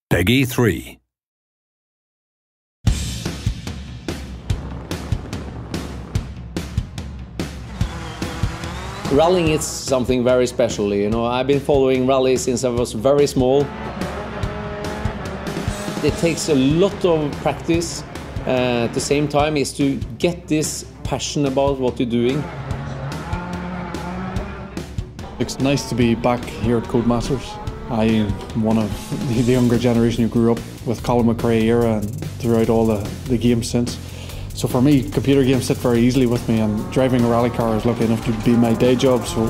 Peggy 3. Rallying is something very special, you know. I've been following rally since I was very small. It takes a lot of practice. At the same time is to get this passion about what you're doing. It's nice to be back here at Codemasters. I'm one of the younger generation who grew up with Colin McRae era and throughout all the games since. So for me, computer games sit very easily with me, and driving a rally car is lucky enough to be my day job. So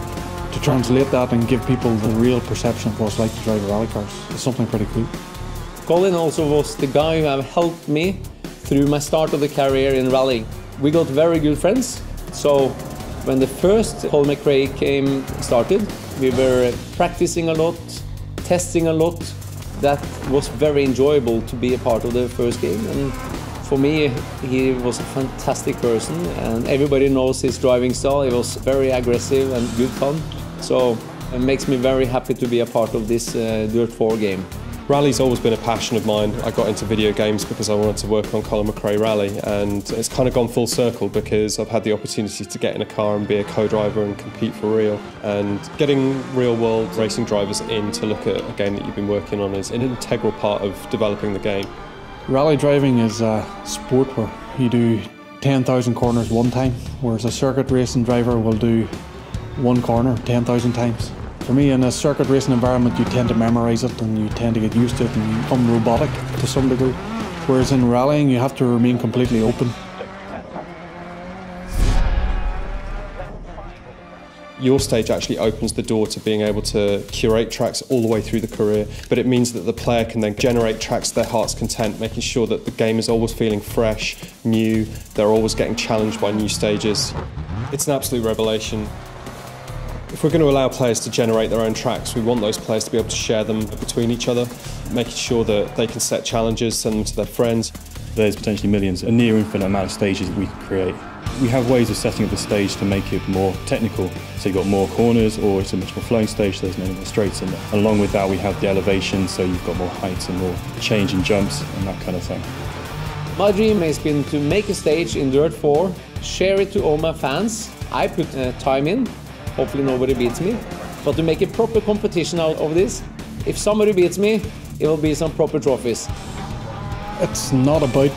to translate that and give people the real perception of what it's like to drive a rally car is something pretty cool. Colin also was the guy who have helped me through my start of the career in rallying. We got very good friends. So when the first Colin McRae game started, we were practicing a lot, testing a lot. That was very enjoyable to be a part of the first game. And for me, he was a fantastic person, and everybody knows his driving style. He was very aggressive and good fun. So it makes me very happy to be a part of this DiRT 4 game. Rally's always been a passion of mine. I got into video games because I wanted to work on Colin McRae Rally, and it's kind of gone full circle because I've had the opportunity to get in a car and be a co-driver and compete for real. And getting real-world racing drivers in to look at a game that you've been working on is an integral part of developing the game. Rally driving is a sport where you do 10,000 corners one time, whereas a circuit racing driver will do one corner 10,000 times. For me, in a circuit racing environment, you tend to memorise it and you tend to get used to it and you become robotic to some degree. Whereas in rallying, you have to remain completely open. Your stage actually opens the door to being able to curate tracks all the way through the career, but it means that the player can then generate tracks to their heart's content, making sure that the game is always feeling fresh, new, they're always getting challenged by new stages. It's an absolute revelation. If we're going to allow players to generate their own tracks, we want those players to be able to share them between each other, making sure that they can set challenges, send them to their friends. There's potentially millions, a near infinite amount of stages that we can create. We have ways of setting up the stage to make it more technical. So you've got more corners, or it's a much more flowing stage, so there's no more straights in there. And along with that, we have the elevation, so you've got more heights and more change in jumps and that kind of thing. My dream has been to make a stage in DiRT 4, share it to all my fans. I put time in. Hopefully nobody beats me. But to make a proper competition out of this, if somebody beats me, it will be some proper trophies. It's not about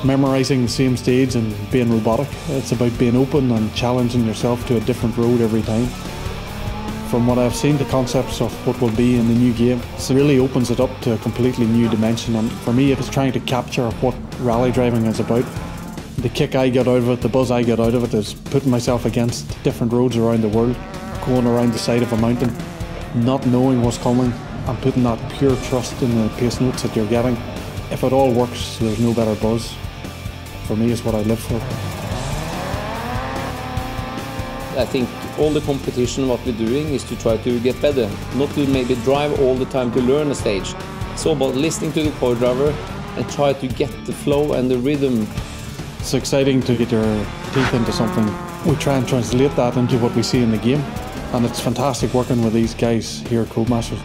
memorising the same stage and being robotic. It's about being open and challenging yourself to a different road every time. From what I've seen, the concepts of what will be in the new game, it really opens it up to a completely new dimension. And for me, it's trying to capture what rally driving is about. The kick I get out of it, the buzz I get out of it is putting myself against different roads around the world, going around the side of a mountain, not knowing what's coming and putting that pure trust in the pace notes that you're getting. If it all works, there's no better buzz. For me, it's what I live for. I think all the competition, what we're doing is to try to get better, not to maybe drive all the time to learn a stage. It's all about listening to the co-driver and try to get the flow and the rhythm. It's exciting to get your teeth into something. We try and translate that into what we see in the game, and it's fantastic working with these guys here at Codemasters.